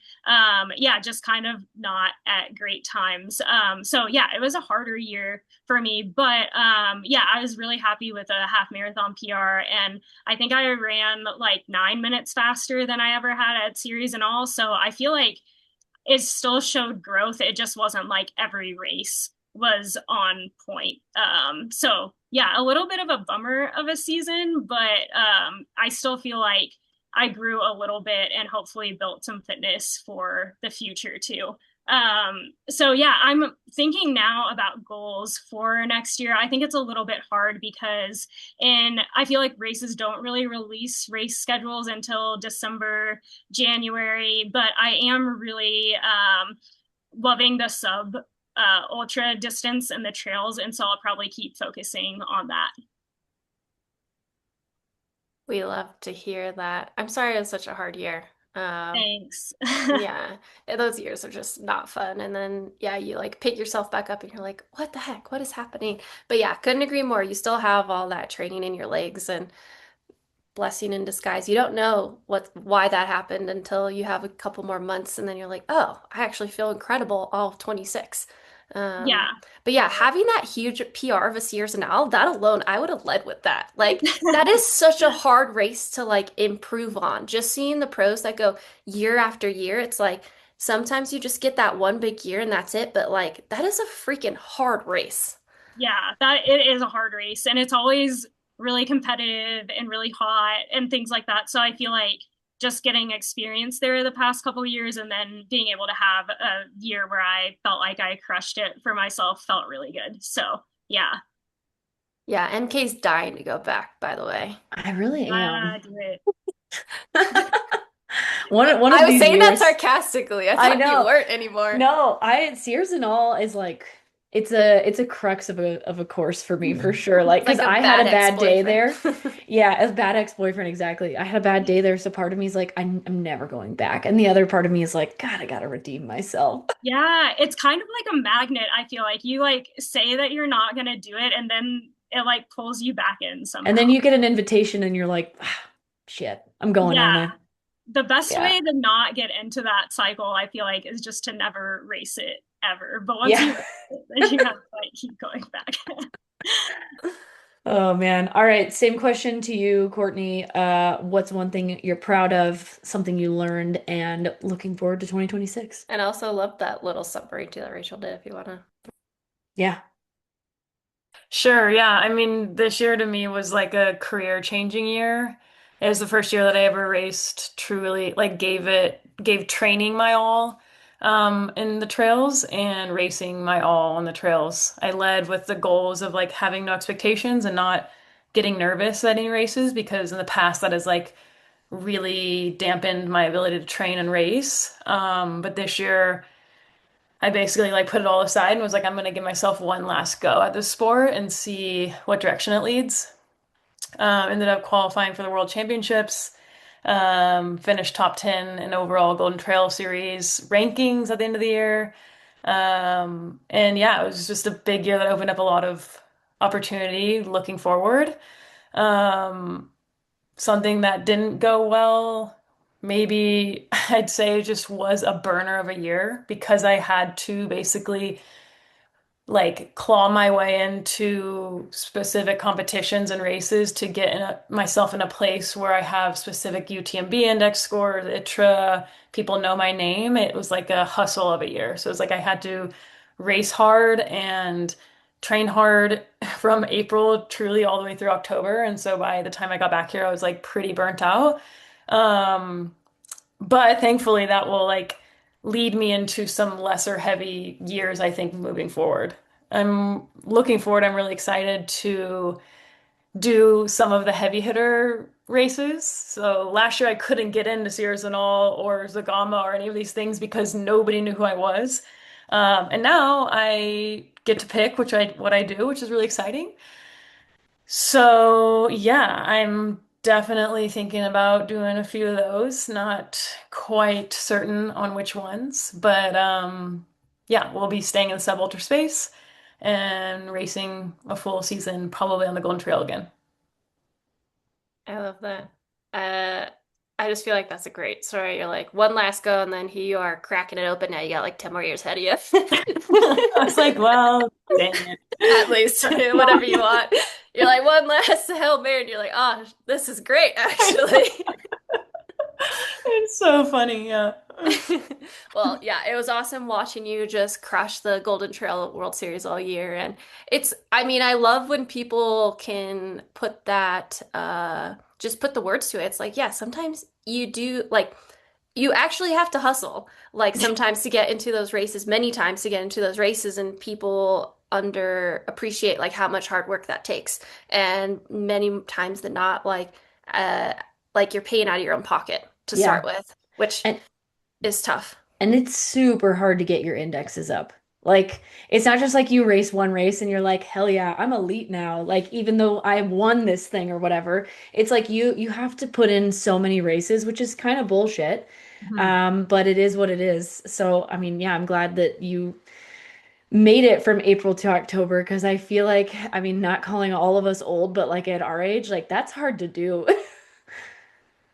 yeah, just kind of not at great times. So yeah, it was a harder year for me, but yeah, I was really happy with a half marathon PR, and I think I ran like 9 minutes faster than I ever had at Series and All. So I feel like it still showed growth. It just wasn't like every race was on point. So yeah, a little bit of a bummer of a season, but I still feel like I grew a little bit and hopefully built some fitness for the future too. So yeah, I'm thinking now about goals for next year. I think it's a little bit hard because I feel like races don't really release race schedules until December, January, but I am really loving the sub ultra distance and the trails, and so I'll probably keep focusing on that. We love to hear that. I'm sorry it was such a hard year. Um, Thanks. yeah, those years are just not fun. And then, yeah, you like pick yourself back up and you're like, what the heck? What is happening? But yeah, couldn't agree more. You still have all that training in your legs and blessing in disguise. You don't know why that happened until you have a couple more months and then you're like, oh, I actually feel incredible all of 26. Um, Yeah. but yeah, having that huge PR of a Sears and Al, that alone, I would have led with that. Like that is such a hard race to like improve on. Just seeing the pros that go year after year, it's like sometimes you just get that one big year and that's it, but like that is a freaking hard race. Yeah, that it is a hard race and it's always really competitive and really hot and things like that. So I feel like just getting experience there the past couple of years and then being able to have a year where I felt like I crushed it for myself felt really good. So yeah, Yeah, MK's dying to go back, by the way. I really am. do it. One I of was these saying that years. sarcastically. I I thought you know. weren't anymore. No, I Sears and all is like it's a crux of a course for me for sure. Like It's because like a I had bad a bad day ex-boyfriend. there. Yeah, a bad ex-boyfriend exactly. I had a bad day there, so part of me is like I'm never going back, and the other part of me is like God, I gotta redeem myself. Yeah, it's kind of like a magnet, I feel like. You like say that you're not gonna do it and then it like pulls you back in And somehow. then you get an invitation, and you're like, ah, shit, I'm going, Yeah. aren't I? The best Yeah, way to not get into that cycle, I feel like, is just to never race it ever. But once you yeah. race it, then you have to like keep going back. Oh man. All right. Same question to you, Courtney. What's one thing you're proud of, something you learned, and looking forward to 2026? And I also love that little summary too that Rachel did, if you wanna. Yeah. Sure, yeah. I mean, this year to me was like a career changing year. It was the first year that I ever raced truly, like gave training my all in the trails and racing my all on the trails. I led with the goals of like having no expectations and not getting nervous at any races because in the past that has like really dampened my ability to train and race. But this year I basically like put it all aside and was like, I'm gonna give myself one last go at this sport and see what direction it leads. Ended up qualifying for the World Championships, finished top 10 in overall Golden Trail Series rankings at the end of the year. And yeah, it was just a big year that opened up a lot of opportunity looking forward. Um, Something that didn't go well, maybe I'd say it just was a burner of a year because I had to basically like claw my way into specific competitions and races to get myself in a place where I have specific UTMB index scores, ITRA, people know my name. It was like a hustle of a year. So it's like I had to race hard and train hard from April truly all the way through October. And so by the time I got back here, I was like pretty burnt out. Um, but thankfully, that will like lead me into some lesser heavy years, I think, moving forward. I'm looking forward. I'm really excited to do some of the heavy hitter races. So last year I couldn't get into Sears and All or Zagama or any of these things because nobody knew who I was. And now I get to pick what I do, which is really exciting. So, yeah, I'm definitely thinking about doing a few of those. Not quite certain on which ones, but yeah, we'll be staying in the sub-ultra space and racing a full season probably on the Golden Trail again. I love that. Uh, I just feel like that's a great story. You're like one last go, and then here you are cracking it open. Now you got like 10 more years ahead of you. I was like, well, dang it. At least whatever you want. You're like one last Hail Mary, and you're like, oh, this is great, actually. It's so funny, yeah. Well, yeah, it was awesome watching you just crush the Golden Trail World Series all year. And I mean, I love when people can put that, just put the words to it. It's like, yeah, sometimes you do, like, you actually have to hustle, like sometimes to get into those races, many times to get into those races, and people under appreciate like how much hard work that takes. And many times than not, uh like you're paying out of your own pocket to start Yeah. with, which And is tough. and it's super hard to get your indexes up. Like, it's not just like you race one race and you're like, hell yeah, I'm elite now. Like, even though I won this thing or whatever, it's like you have to put in so many races, which is kind of bullshit. Mhm. But it is what it is. So, I mean, yeah, I'm glad that you made it from April to October because I feel like, I mean, not calling all of us old, but like at our age, like that's hard to do.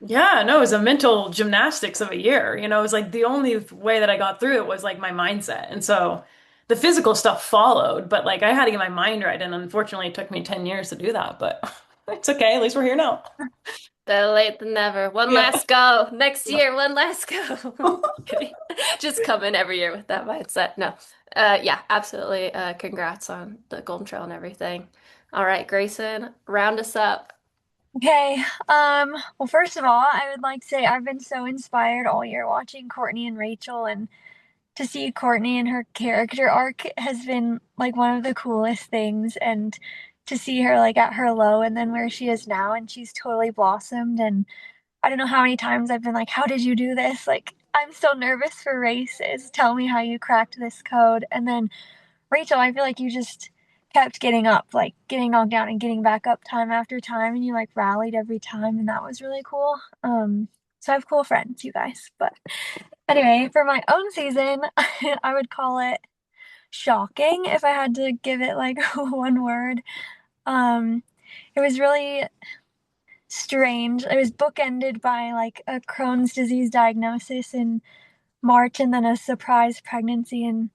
Yeah, no, it was a mental gymnastics of a year. You know, it was like the only way that I got through it was like my mindset. And so the physical stuff followed, but like I had to get my mind right. And unfortunately, it took me 10 years to do that, but it's okay. At least we're here now. Better late than never. One Yeah. last go. Next Yeah. year, one last go. Kidding. Just come in every year with that mindset. No. Yeah, absolutely. Congrats on the Golden Trail and everything. All right, Grayson, round us up. Okay. Well, first of all, I would like to say I've been so inspired all year watching Courtney and Rachel, and to see Courtney and her character arc has been like one of the coolest things. And to see her like at her low and then where she is now, and she's totally blossomed. And I don't know how many times I've been like, how did you do this? Like, I'm so nervous for races. Tell me how you cracked this code. And then Rachel, I feel like you just kept getting up, like getting knocked down and getting back up time after time, and you like rallied every time, and that was really cool. So I have cool friends, you guys. But anyway, for my own season, I would call it shocking if I had to give it like one word. Um, it was really strange. It was bookended by like a Crohn's disease diagnosis in March and then a surprise pregnancy in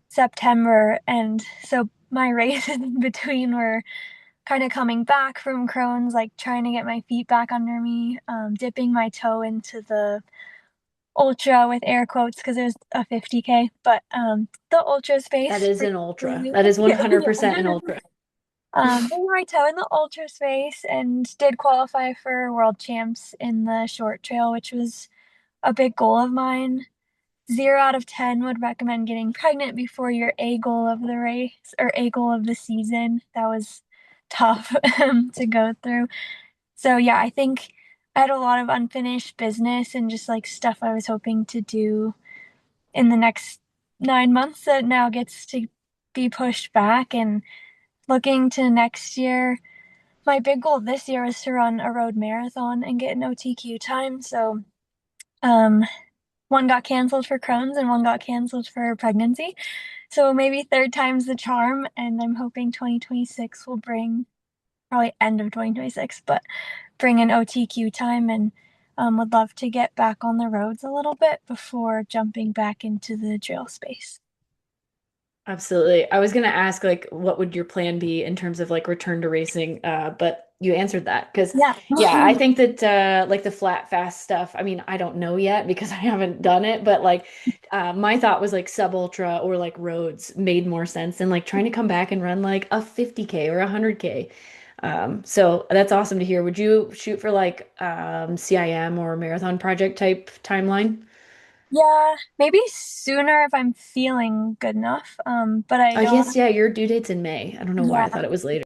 September. And so my races in between were kind of coming back from Crohn's, like trying to get my feet back under me, dipping my toe into the ultra with air quotes because it was a 50K, but the ultra That space is for an ultra. yeah, That is yeah. 100% an ultra. Dipping my toe in the ultra space and did qualify for world champs in the short trail, which was a big goal of mine. 0 out of 10 would recommend getting pregnant before your A goal of the race or A goal of the season. That was tough to go through. So yeah, I think I had a lot of unfinished business and just like stuff I was hoping to do in the next 9 months that now gets to be pushed back. And looking to next year, my big goal this year is to run a road marathon and get an OTQ time. So um one got canceled for Crohn's and one got canceled for pregnancy. So maybe third time's the charm, and I'm hoping 2026 will bring, probably end of 2026, but bring an OTQ time, and would love to get back on the roads a little bit before jumping back into the trail space. Absolutely. I was gonna ask like what would your plan be in terms of like return to racing, but you answered that because Yeah. yeah, I think that like the flat fast stuff, I mean, I don't know yet because I haven't done it, but like my thought was like sub ultra or like roads made more sense than like trying to come back and run like a 50K or a 100K. So that's awesome to hear. Would you shoot for like CIM or marathon project type timeline? Yeah, maybe sooner if I'm feeling good enough. But I I don't, guess yeah, your due date's in May. I don't know why I yeah. thought it was later.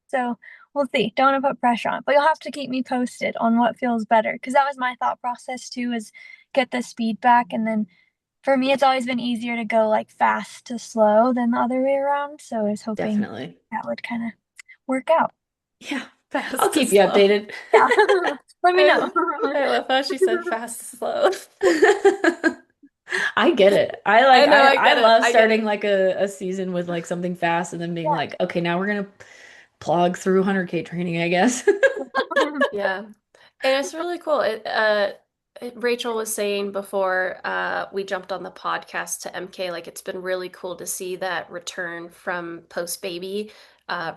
So we'll see. Don't want to put pressure on it, but you'll have to keep me posted on what feels better because that was my thought process too, is get the speed back. And then for me, it's always been easier to go like fast to slow than the other way around. So I was hoping Definitely. that would kind of work out. Yeah. I'll Fast to keep you slow. updated. Yeah. Let me know. I love how she said fast to slow. I get it. I like I know, I I get it. love I get starting it. like a season with like something fast and then being Yeah. like, okay, now we're gonna plug through 100K training, I guess. Yeah. And it's really cool. Rachel was saying before we jumped on the podcast to EmKay, like it's been really cool to see that return from post baby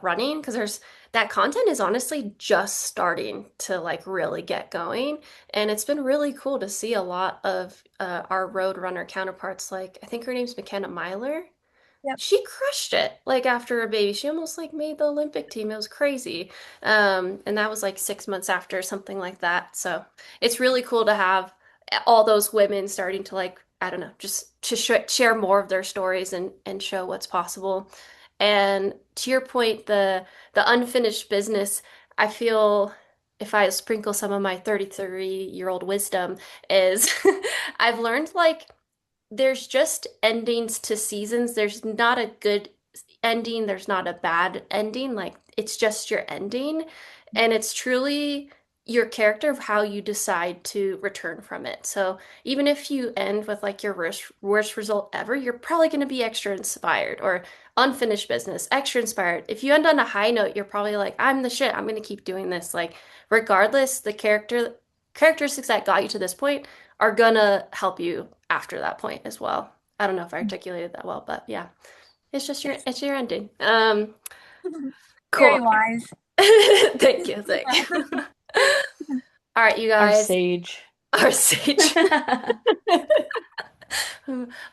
running because there's that content is honestly just starting to like really get going, and it's been really cool to see a lot of our road runner counterparts. Like I think her name's McKenna Myler. Yep. She crushed it like after a baby. She almost like made the Olympic team. It was crazy. And that was like 6 months after something like that. So it's really cool to have all those women starting to like, I don't know, just to share more of their stories and show what's possible. And to your point, the unfinished business, I feel if I sprinkle some of my 33-year-old wisdom is I've learned like there's just endings to seasons. There's not a good ending, there's not a bad ending. Like it's just your ending. And it's truly your character of how you decide to return from it. So even if you end with like your worst result ever, you're probably going to be extra inspired or unfinished business, extra inspired. If you end on a high note, you're probably like, I'm the shit. I'm going to keep doing this. Like regardless, the characteristics that got you to this point are gonna help you after that point as well. I don't know if I articulated that well, but yeah, it's your ending. Very Cool. wise. Thank you, thank you. All right, you Our guys, sage. our sage.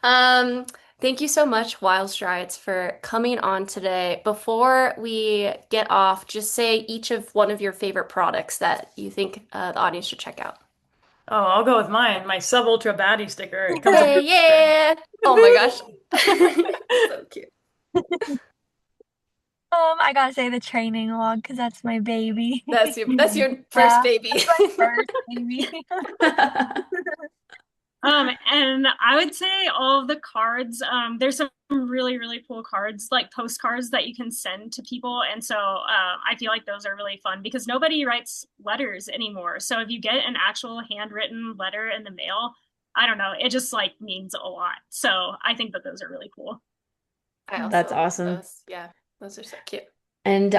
Um, Thank you so much, Wild Strides, for coming on today. Before we get off, just say each of one of your favorite products that you think the audience should check out. Oh, I'll go with mine. My Sub Ultra Baddie sticker. It comes Hey, yeah! Oh my gosh. So cute. I gotta say the training log because that's my baby. That's your first Yeah, baby. that's my first baby. And I would say all of the cards, there's some really, really cool cards, like postcards that you can send to people. And so I feel like those are really fun because nobody writes letters anymore. So if you get an actual handwritten letter in the mail, I don't know, it just like means a lot. So I think that those are really cool. I also That's love awesome. those. Yeah, those are so cute. And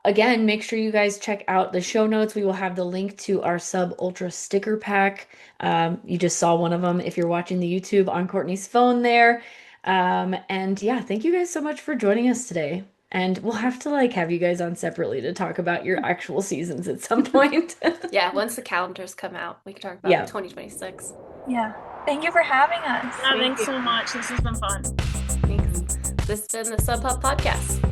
again, make sure you guys check out the show notes. We will have the link to our Sub Ultra sticker pack. You just saw one of them if you're watching the YouTube on Courtney's phone there. And yeah, thank you guys so much for joining us today. And we'll have to like have you guys on separately to talk about your actual seasons at some point. Yeah, once the calendars come out, we can talk about Yeah. 2026. Yeah. Thank you for having us. Yeah, thanks so much. This has been fun. Thanks. This has been the Sub Hub Podcast.